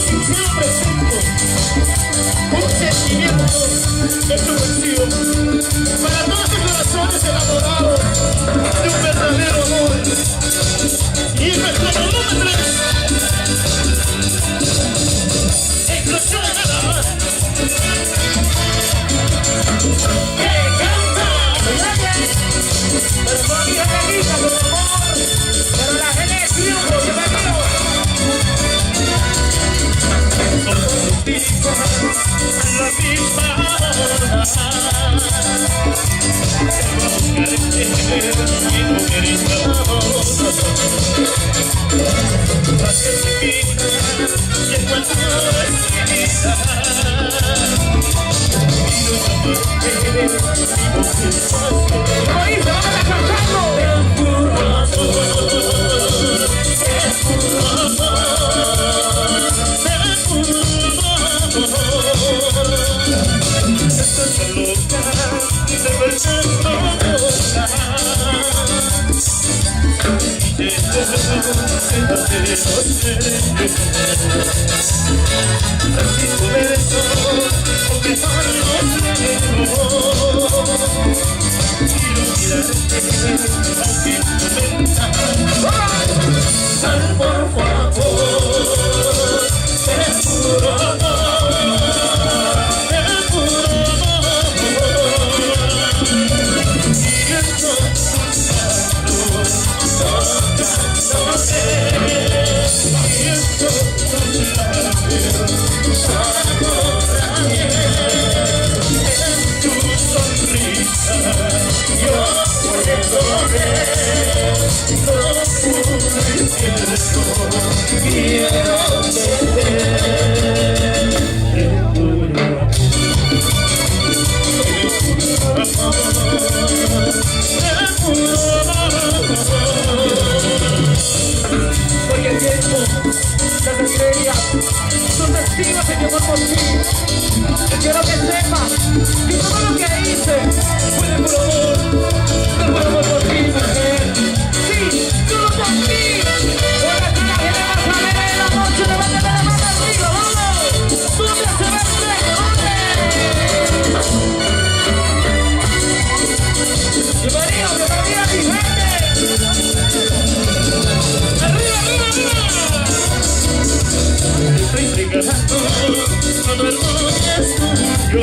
sincero presento un sentimiento de subversión para todos los corazones enamorados de un verdadero amor. Y nuestro volumen 3, explosión de nada más. ¡Que canta! Pero todavía me grita con amor, pero la gente es tiempo, que me quiero. Contigo a la misma hora, te voy a buscarte y no quieres nada. Hacia mi vida y en cuanto esquina, quiero llamarte y no piensas. ¡Ahí se van a cantando! Es puro amor, es puro amor, es puro amor. Estás tan loca, de verdad no loca. Francisco Beso, porque quiero mirarte, aunque no me sal por favor, es puro amor, es puro amor. Siento tus manos tocándote, siento tus labios saborearme. En tu sonrisa yo puedo ver lo puro y cierto. Quiero tener el puro amor, el puro amor, el puro amor. Hoy el tiempo, las estrellas, son testigos de mi amor por ti. Y quiero que sepas que todo lo que hice fue de puro amor por ti, mujer. Sí, solo por ti. Ahora que la gente va a saber en la noche, levántame la mano arriba, vamos. Tú me haces bienvenido, bienvenida mi gente. Arriba, arriba, arriba. Estoy regalando todo el mundo es tuyo.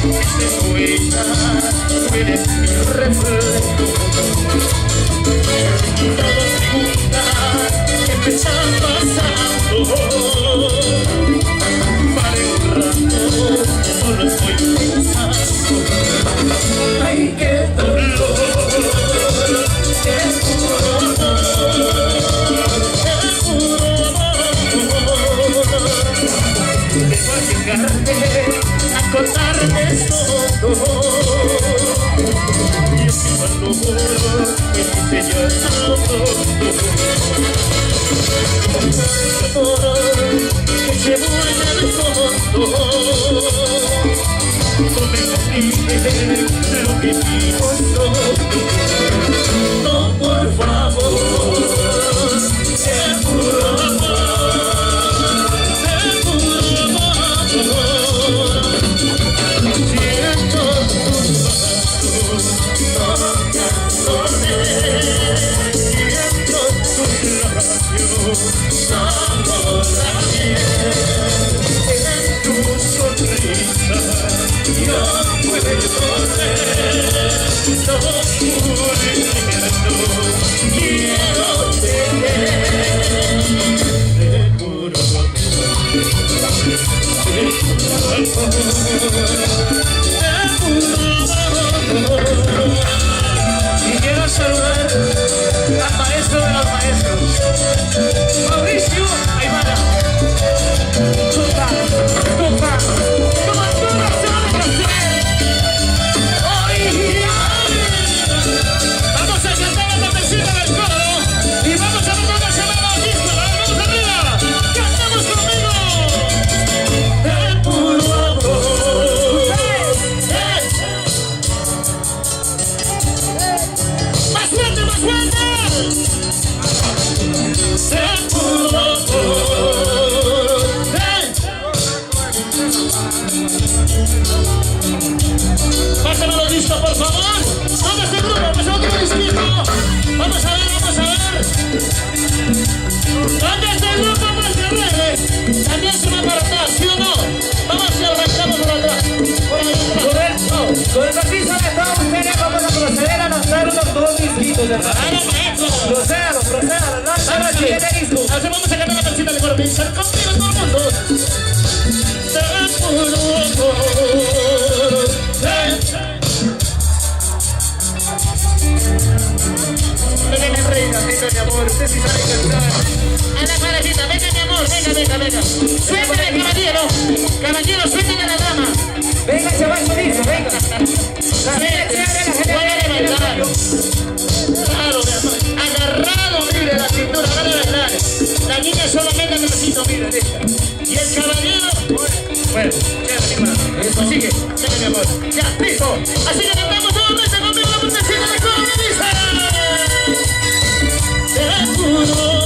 Este poeta, tú eres mi reflejo. Todos preguntan qué me está pasando. Para un rato solo estoy pensando. Ay, qué dolor, es puro amor, es puro amor. Debo llegarte a contarte todo. Y ese valor que dice ya todo. Amor que se vuelve al fondo. No me castigue lo que digo no, por favor, es puro amor, es puro amor. Siento tus manos tocándome, siento tus labios saborearme. En tu sonrisa yo puedo ver lo puro y cierto. Quiero tener el puro amor, el puro amor. Y quiero saludar al maestro de los maestros, Mauricio Aymara. Toca, toca, como tú no sabes hacer. ¡Original! Vamos a cantar la partecita del coro y vamos a ver cómo se va la pista. ¡Vamos arriba! ¡Cantamos conmigo! El puro amor. amiguitos, hermano. Procédalo, ahora sí viene listo. Así vamos a cantar la canción de Corbinchar contigo todo el mundo. Venga, reina, venga, mi amor, usted sí sabe cantar. A la parejita, venga mi amor, venga. Suéltale, caballero, suéltale a la dama. Venga, chaval, dice, venga. Voy a levantar. Claro, mi amor. Agarrado, mire, la cintura, agarra la cara. La niña solamente necesito, mire, deja. Y el caballero, bueno, ya, mi hermano. Eso sigue, mi amor. Ya, listo. Así que cantamos todos meses conmigo la puntecita de cómo dice. El puro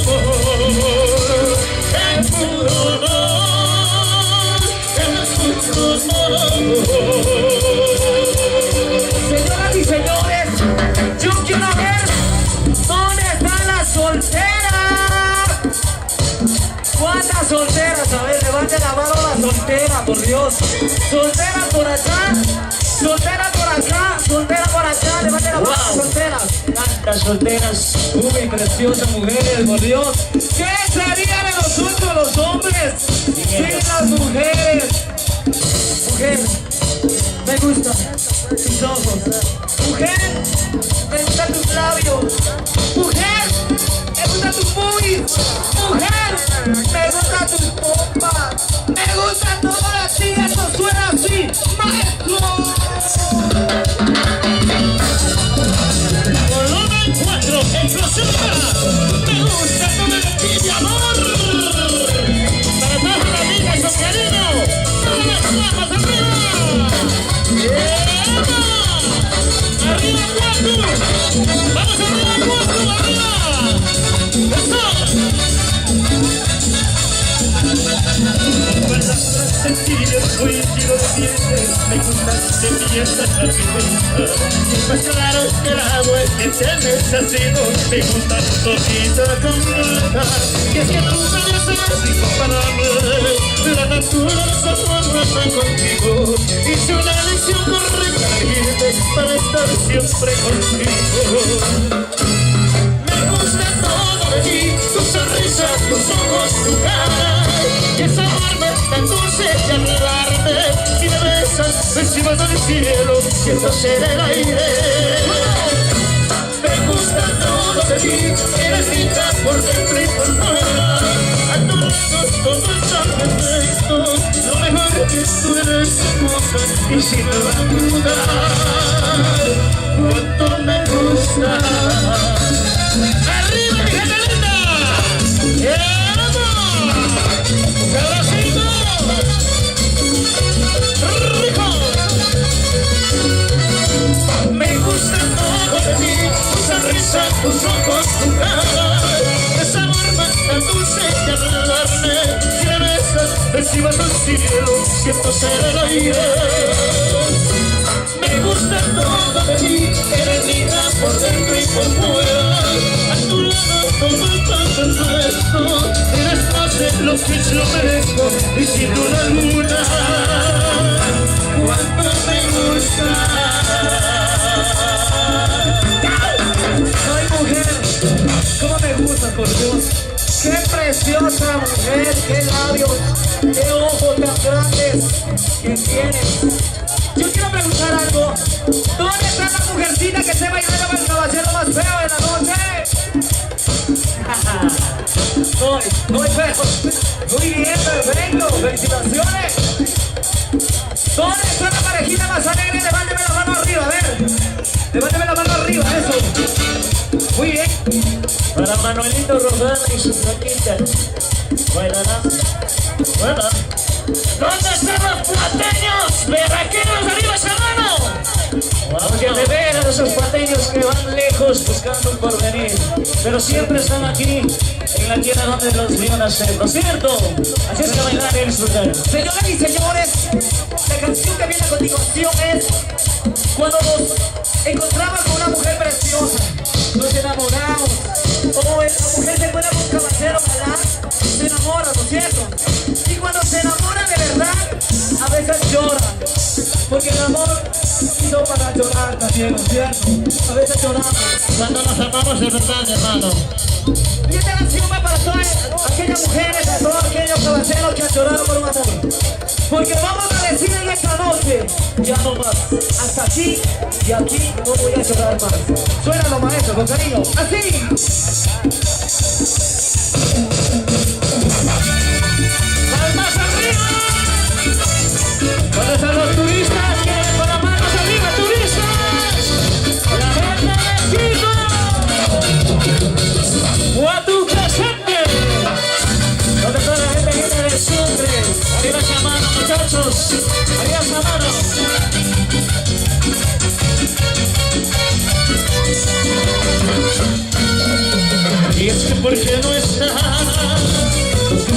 Señoras y señores, yo quiero ver dónde están las solteras. ¿Cuántas solteras? A ver, levante la mano la soltera, por Dios. Solteras por acá, solteras por acá, solteras por acá, levante la mano solteras. tantas solteras. Uy, preciosas mujeres, por Dios. ¿Qué sería de nosotros los hombres sin las mujeres? Mujer, me gustan tus ojos. Mujer, me gustan tus labios. Mujer, me gustan tus boobies. Mujer, me gustan tus pompas. Me gusta todo así, esto suena así. ¡Maestro! Volumen 4, explosiva. Me gusta todo el ti, mi amor. Para todas las amigas con cariño. Todas las damas arriba. Arriba 4. Vamos arriba 4, arriba. Eso. Sencillo, soy el tiro de dientes. Me gusta de fiesta la fiesta. Más claro que el agua que te necesito. Me gusta todito con nada. Y es que tú me haces incomparable. La naturaleza no contigo. Hice una elección correcta para estar siempre contigo. Me gusta todo de ti, tu sonrisa, tus ojos, tu cara. Y esa barba tan dulce de hablarme. Si me besas, me llevas al cielo, siento ser el aire. Me gusta todo de ti, eres linda por dentro y por fuera. A tu lado todo está perfecto, lo mejor que tú eres hermosa y sin duda cuánto me gusta. ¡Arriba, mi gente linda! ¡Cabacito! ¡Rico! Me gusta todo de ti, tu sonrisa, tus ojos, tu cara. Esa barba tan dulce de hablarme. Si me besas, recibas al cielo, siento ser el aire. Me gusta todo de ti, eres linda por dentro y por fuera. A tu lado todo está perfecto, eres más de lo que yo merezco y sin duda alguna, cuánto me gusta. Ay, mujer, cómo me gusta, por Dios. Qué preciosa mujer, qué labios, qué ojos tan grandes que tienes. Yo quiero preguntar algo. ¿Dónde está la mujercita que se bailando con el caballero más feo de la noche? Muy feo. Muy bien, perfecto. Felicitaciones. ¿Dónde está la parejita más alegre? Levánteme la mano arriba, a ver. Levánteme la mano arriba, eso. Muy bien. Para Manuelito Rosana y sus flaquitas. Bueno, bueno. ¿Dónde están los plateños? ¡Berraqueros, arriba esa mano! Porque de veras esos plateños que van lejos buscando un porvenir, pero siempre están aquí, en la tierra donde los vio nacer, ¿no es cierto? Así es que bailar y disfrutar. Señoras y señores, la canción que viene a continuación es cuando nos encontramos con una mujer preciosa, nos enamoramos, o la mujer se encuentra con un caballero galán, se enamora, ¿no es cierto? Y cuando se enamora de verdad, a veces llora, porque el amor nacido para llorar también, ¿no es cierto? A veces lloramos. Cuando nos amamos de verdad, hermano. Y esta canción va para todas aquellas mujeres, a todos aquellos caballeros que han llorado por un amor. Porque vamos a decir en esta noche, ya no más. Hasta aquí y aquí no voy a llorar más. Suena los maestros, con cariño. Así. ¡Palmas arriba! ¿Dónde están los turistas? Que con las manos arriba, turistas. La gente de Quito. Guatu presente. ¿Dónde está la gente que viene de Sucre? Arriba esa mano, muchachos. Arriba esa mano. Y es que ¿por qué no estás?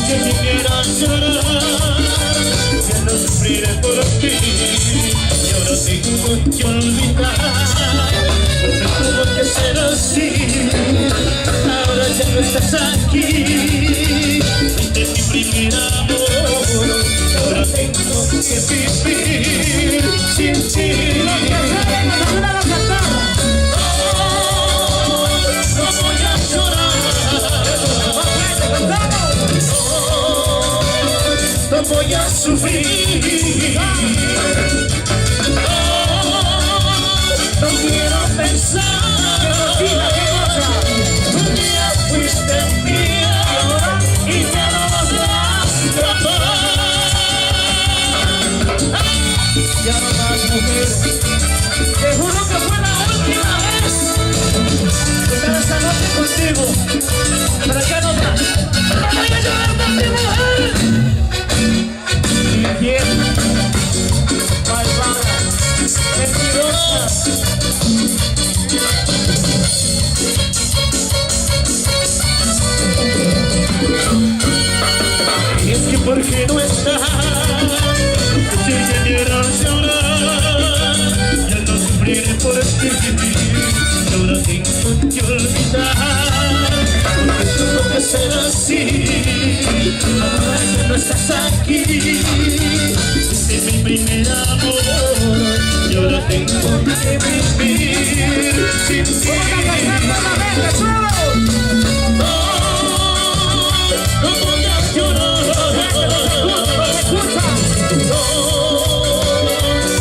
Que me quieras llorar, que no sufriré por ti. Y ahora tengo que olvidar, porque tuvo que ser así. Ahora ya no estás aquí, fuiste mi primer amor. Ahora tengo que vivir sin ti. Voy a sufrir, no quiero pensar, un día fuiste mía y ya no vas a amar. Ya no más, mujer. Te juro que fue la última vez que estaba esta noche contigo. ¿Para qué no más? ¡Voy a llorar por ti, mujer! Infiel, malvada, mentirosa. Y es que ¿por qué no estás? Si te quieras llorar, ya no sufriré por ti. Ahora tengo que olvidar, porque tuvo que ser así. Ahora ya no estás aquí, este es mi primer amor. Y ahora tengo que vivir sin ti. No voy a llorar,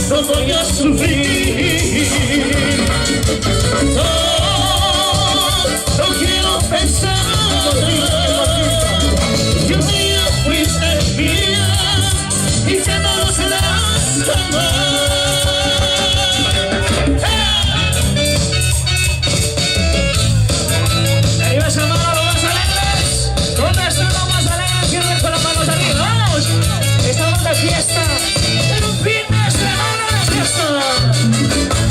no voy a sufrir, no quiero pensar. Que un día fuiste mía y ya no lo serás jamás. Arriba esa mano, los más alegres. ¿Dónde están los más alegres? Cierren con las manos arriba. ¡Vamos! Estamos de fiesta. En un fin de semana de fiesta.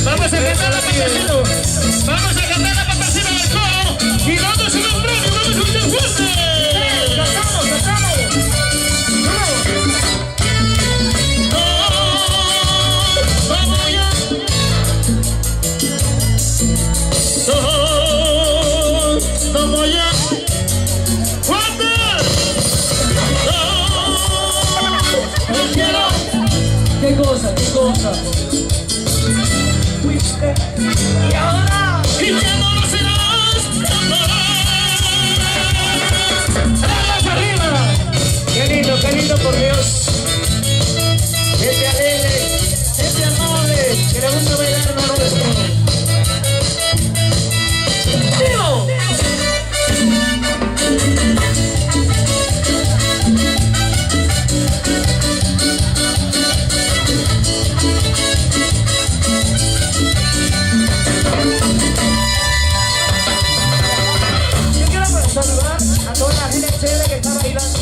Vamos a cantar la papacito. Vamos a cantar la papacito del coro. Y vamos a un premio, vamos a un fuerte. ¡Cantamos, cantamos! No voy a fuerte. No quiero. ¿Qué cosa? ¿Qué cosa? Fuiste y ahora. Y ya no lo serás ¡Palmas arriba! Qué lindo por Dios. Gente alegre, gente amable, que le gusta bailar, hermano de todo. ¡Vivo! Yo quiero saludar a toda la gente chévere que está bailando.